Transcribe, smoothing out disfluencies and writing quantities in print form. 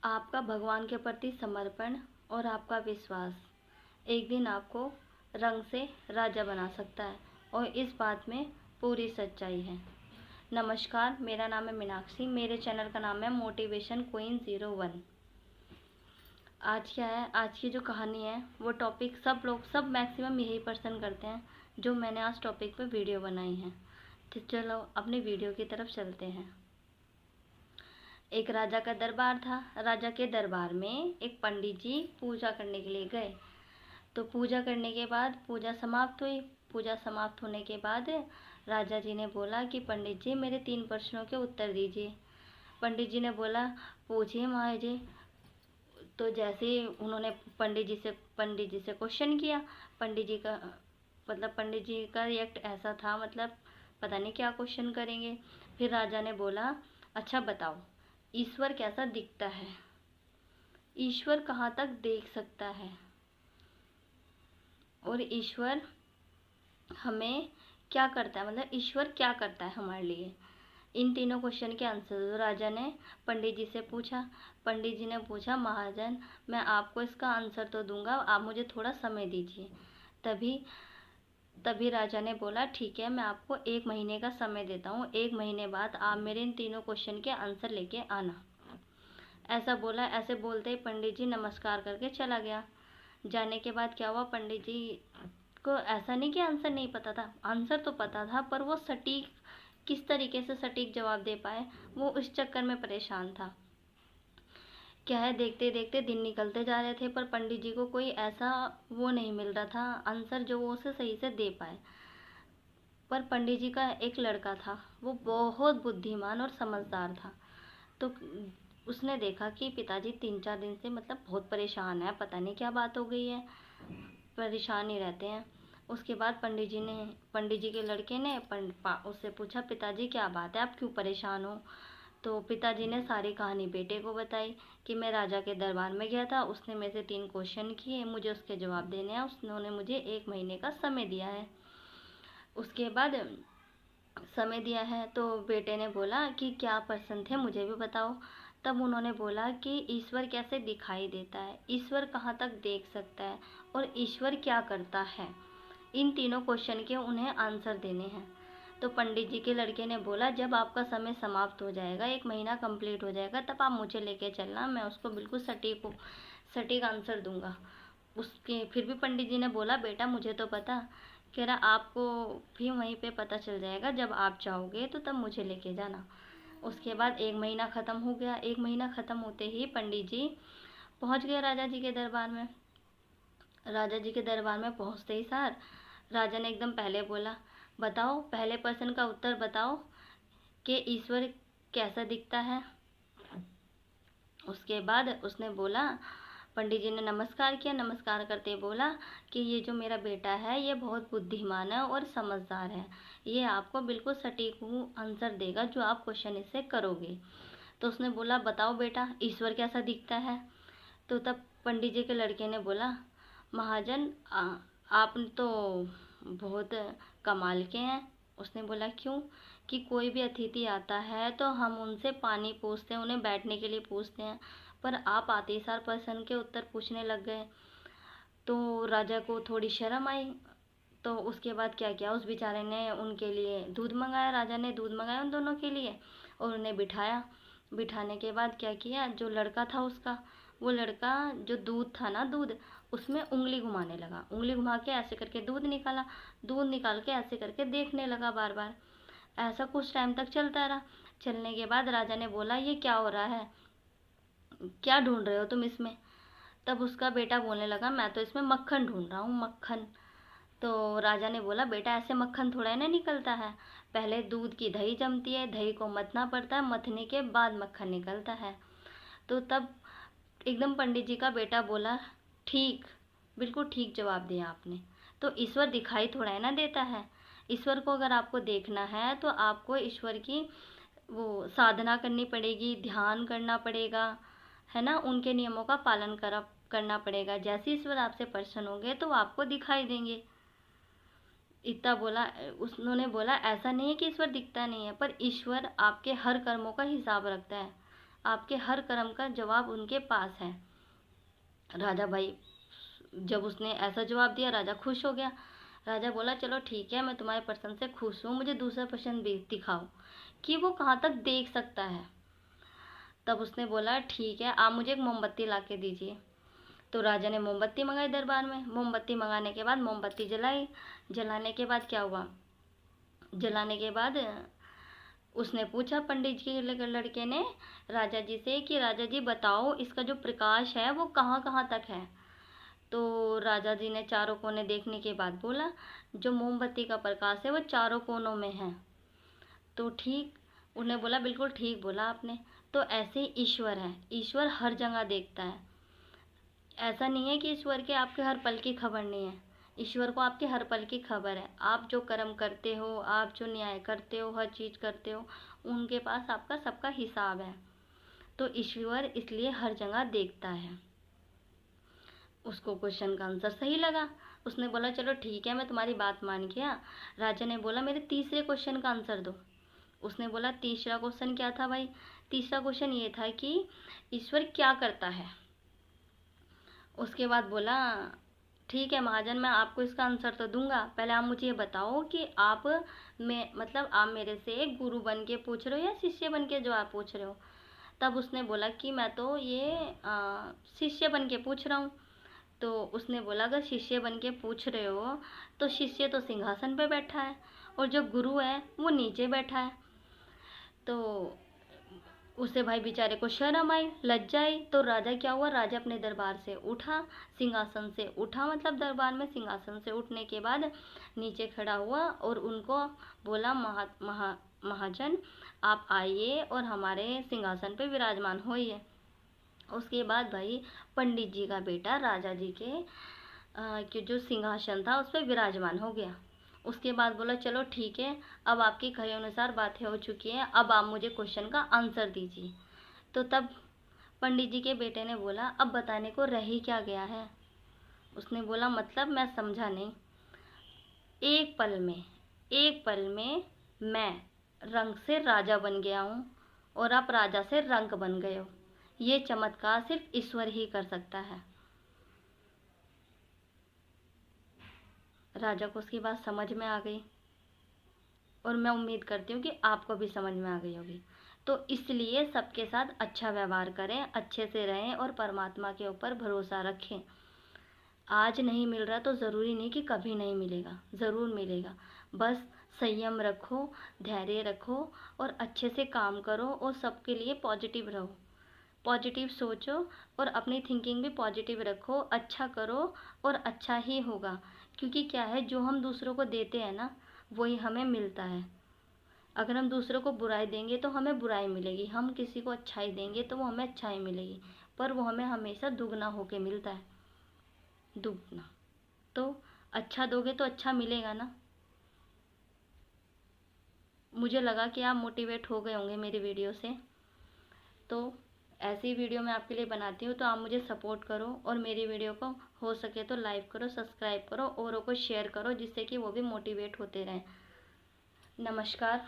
आपका भगवान के प्रति समर्पण और आपका विश्वास एक दिन आपको रंग से राजा बना सकता है, और इस बात में पूरी सच्चाई है। नमस्कार, मेरा नाम है मीनाक्षी। मेरे चैनल का नाम है मोटिवेशन क्वीन 01। आज क्या है, आज की जो कहानी है वो टॉपिक सब मैक्सिमम यही पसंद करते हैं जो मैंने आज टॉपिक पे वीडियो बनाई है। तो चलो अपनी वीडियो की तरफ चलते हैं। एक राजा का दरबार था। राजा के दरबार में एक पंडित जी पूजा करने के लिए गए। तो पूजा करने के बाद पूजा समाप्त हुई। पूजा समाप्त होने के बाद राजा जी ने बोला कि पंडित जी, मेरे 3 प्रश्नों के उत्तर दीजिए। पंडित जी ने बोला, पूछिए महाराज जी। तो जैसे ही उन्होंने पंडित जी से क्वेश्चन किया, पंडित जी का रिएक्ट ऐसा था, मतलब पता नहीं क्या क्वेश्चन करेंगे। फिर राजा ने बोला, अच्छा बताओ, ईश्वर कैसा दिखता है? ईश्वर कहाँ तक देख सकता है? और ईश्वर हमें क्या करता है, मतलब ईश्वर क्या करता है हमारे लिए? इन तीनों क्वेश्चन के आंसर राजा ने पंडित जी से पूछा। पंडित जी ने पूछा, महाजन मैं आपको इसका आंसर तो दूंगा, आप मुझे थोड़ा समय दीजिए। तभी राजा ने बोला, ठीक है, मैं आपको 1 महीने का समय देता हूँ। 1 महीने बाद आप मेरे इन तीनों क्वेश्चन के आंसर लेके आना। ऐसा बोला। ऐसे बोलते ही पंडित जी नमस्कार करके चला गया। जाने के बाद क्या हुआ, पंडित जी को ऐसा नहीं कि आंसर नहीं पता था, आंसर तो पता था, पर वो सटीक किस तरीके से सटीक जवाब दे पाए, वो उस चक्कर में परेशान था। क्या है, देखते देखते दिन निकलते जा रहे थे, पर पंडित जी को कोई ऐसा वो नहीं मिल रहा था आंसर जो वो उसे सही से दे पाए। पर पंडित जी का एक लड़का था, वो बहुत बुद्धिमान और समझदार था। तो उसने देखा कि पिताजी 3-4 दिन से मतलब बहुत परेशान है, पता नहीं क्या बात हो गई है, परेशान ही रहते हैं। उसके बाद पंडित जी के लड़के ने उससे पूछा, पिताजी क्या बात है, आप क्यों परेशान हो? तो पिताजी ने सारी कहानी बेटे को बताई कि मैं राजा के दरबार में गया था, उसने मेरे से 3 क्वेश्चन किए, मुझे उसके जवाब देने हैं, उन्होंने मुझे 1 महीने का समय दिया है। उसके बाद समय दिया है तो बेटे ने बोला कि क्या प्रश्न थे, मुझे भी बताओ। तब उन्होंने बोला कि ईश्वर कैसे दिखाई देता है, ईश्वर कहाँ तक देख सकता है, और ईश्वर क्या करता है। इन तीनों क्वेश्चन के उन्हें आंसर देने हैं। तो पंडित जी के लड़के ने बोला, जब आपका समय समाप्त हो जाएगा, 1 महीना कंप्लीट हो जाएगा, तब आप मुझे लेके चलना, मैं उसको बिल्कुल सटीक आंसर दूंगा। उसके फिर भी पंडित जी ने बोला, बेटा मुझे तो पता। कह रहा, आपको भी वहीं पे पता चल जाएगा, जब आप चाहोगे तो तब मुझे लेके जाना। उसके बाद 1 महीना ख़त्म हो गया। 1 महीना ख़त्म होते ही पंडित जी पहुंच गए राजा जी के दरबार में। राजा जी के दरबार में पहुंचते ही सार राजा ने एकदम पहले बोला, बताओ, पहले प्रश्न का उत्तर बताओ कि ईश्वर कैसा दिखता है। उसके बाद उसने बोला, पंडित जी ने नमस्कार किया। नमस्कार करते बोला कि ये जो मेरा बेटा है ये बहुत बुद्धिमान है और समझदार है, ये आपको बिल्कुल सटीक आंसर देगा जो आप क्वेश्चन इससे करोगे। तो उसने बोला, बताओ बेटा, ईश्वर कैसा दिखता है? तो तब पंडित जी के लड़के ने बोला, महाजन आप तो बहुत कमाल के हैं। उसने बोला, क्यों? कि कोई भी अतिथि आता है तो हम उनसे पानी पूछते हैं, उन्हें बैठने के लिए पूछते हैं, पर आप आते ही सार प्रश्न के उत्तर पूछने लग गए। तो राजा को थोड़ी शर्म आई। तो उसके बाद क्या किया, उस बेचारे ने उनके लिए दूध मंगाया। राजा ने दूध मंगाया उन दोनों के लिए और उन्हें बिठाया। बिठाने के बाद क्या किया, जो लड़का था उसका, वो लड़का जो दूध था ना, दूध उसमें उंगली घुमाने लगा। उंगली घुमा के ऐसे करके दूध निकाला। दूध निकाल के ऐसे करके देखने लगा बार बार। ऐसा कुछ टाइम तक चलता रहा। चलने के बाद राजा ने बोला, ये क्या हो रहा है, क्या ढूंढ रहे हो तुम इसमें? तब उसका बेटा बोलने लगा, मैं तो इसमें मक्खन ढूंढ रहा हूँ, मक्खन। तो राजा ने बोला, बेटा ऐसे मक्खन थोड़ा ना निकलता है, पहले दूध की दही जमती है, दही को मथना पड़ता है, मथने के बाद मक्खन निकलता है। तो तब एकदम पंडित जी का बेटा बोला, ठीक, बिल्कुल ठीक जवाब दिया आपने। तो ईश्वर दिखाई थोड़ा है ना देता है। ईश्वर को अगर आपको देखना है तो आपको ईश्वर की वो साधना करनी पड़ेगी, ध्यान करना पड़ेगा, है ना, उनके नियमों का पालन करना पड़ेगा। जैसे ईश्वर आपसे प्रसन्न होंगे तो आपको दिखाई देंगे। इतना बोला। उन्होंने बोला, ऐसा नहीं है कि ईश्वर दिखता नहीं है, पर ईश्वर आपके हर कर्मों का हिसाब रखता है। आपके हर कर्म का जवाब उनके पास है। राजा भाई जब उसने ऐसा जवाब दिया, राजा खुश हो गया। राजा बोला चलो ठीक है, मैं तुम्हारे प्रश्न से खुश हूँ, मुझे दूसरा प्रश्न भी दिखाओ कि वो कहाँ तक देख सकता है। तब उसने बोला ठीक है, आप मुझे एक मोमबत्ती ला के दीजिए। तो राजा ने मोमबत्ती मंगाई दरबार में। मोमबत्ती मंगाने के बाद मोमबत्ती जलाई। जलाने के बाद क्या हुआ, जलाने के बाद उसने पूछा पंडित जी के लड़के ने राजा जी से कि राजा जी बताओ इसका जो प्रकाश है वो कहाँ कहाँ तक है। तो राजा जी ने चारों कोने देखने के बाद बोला जो मोमबत्ती का प्रकाश है वो चारों कोनों में है। तो ठीक, उन्हें बोला बिल्कुल ठीक बोला आपने। तो ऐसे ही ईश्वर है, ईश्वर हर जगह देखता है। ऐसा नहीं है कि ईश्वर के आपके हर पल की खबर नहीं है, ईश्वर को आपके हर पल की खबर है। आप जो कर्म करते हो, आप जो न्याय करते हो, हर चीज़ करते हो, उनके पास आपका सबका हिसाब है। तो ईश्वर इसलिए हर जगह देखता है। उसको क्वेश्चन का आंसर सही लगा। उसने बोला चलो ठीक है, मैं तुम्हारी बात मान गया। राजा ने बोला मेरे तीसरे क्वेश्चन का आंसर दो। उसने बोला तीसरा क्वेश्चन क्या था भाई? तीसरा क्वेश्चन ये था कि ईश्वर क्या करता है। उसके बाद बोला ठीक है महाजन, मैं आपको इसका आंसर तो दूंगा, पहले आप मुझे ये बताओ कि आप मतलब आप मेरे से गुरु बन के पूछ रहे हो या शिष्य बन के जवाब पूछ रहे हो। तब उसने बोला कि मैं तो ये शिष्य बन के पूछ रहा हूँ। तो उसने बोला अगर शिष्य बन के पूछ रहे हो तो शिष्य तो सिंहासन पे बैठा है और जो गुरु है वो नीचे बैठा है। तो उसे भाई बेचारे को शर्म आई, लज्जा आई। तो राजा क्या हुआ, राजा अपने दरबार से उठा, सिंहासन से उठा, मतलब दरबार में सिंहासन से उठने के बाद नीचे खड़ा हुआ और उनको बोला महाजन आप आइए और हमारे सिंहासन पे विराजमान होइए। उसके बाद भाई पंडित जी का बेटा राजा जी के जो सिंहासन था उस पर विराजमान हो गया। उसके बाद बोला चलो ठीक है, अब आपके कहे अनुसार बातें हो चुकी हैं, अब आप मुझे क्वेश्चन का आंसर दीजिए। तो तब पंडित जी के बेटे ने बोला अब बताने को रह ही क्या गया है। उसने बोला मतलब मैं समझा नहीं। एक पल में मैं रंग से राजा बन गया हूँ और आप राजा से रंक बन गए हो। ये चमत्कार सिर्फ ईश्वर ही कर सकता है। राजा को उसकी बात समझ में आ गई और मैं उम्मीद करती हूँ कि आपको भी समझ में आ गई होगी। तो इसलिए सबके साथ अच्छा व्यवहार करें, अच्छे से रहें और परमात्मा के ऊपर भरोसा रखें। आज नहीं मिल रहा तो ज़रूरी नहीं कि कभी नहीं मिलेगा, ज़रूर मिलेगा। बस संयम रखो, धैर्य रखो और अच्छे से काम करो और सबके लिए पॉजिटिव रहो, पॉजिटिव सोचो और अपनी थिंकिंग भी पॉजिटिव रखो, अच्छा करो और अच्छा ही होगा। क्योंकि क्या है, जो हम दूसरों को देते हैं ना वही हमें मिलता है। अगर हम दूसरों को बुराई देंगे तो हमें बुराई मिलेगी, हम किसी को अच्छाई देंगे तो वो हमें अच्छाई मिलेगी, पर वो हमें हमेशा दुगना होके मिलता है, दुगना। तो अच्छा दोगे तो अच्छा मिलेगा ना। मुझे लगा कि आप मोटिवेट हो गए होंगे मेरी वीडियो से। तो ऐसी वीडियो मैं आपके लिए बनाती हूँ, तो आप मुझे सपोर्ट करो और मेरी वीडियो को हो सके तो लाइक करो, सब्सक्राइब करो, औरों को शेयर करो जिससे कि वो भी मोटिवेट होते रहें। नमस्कार।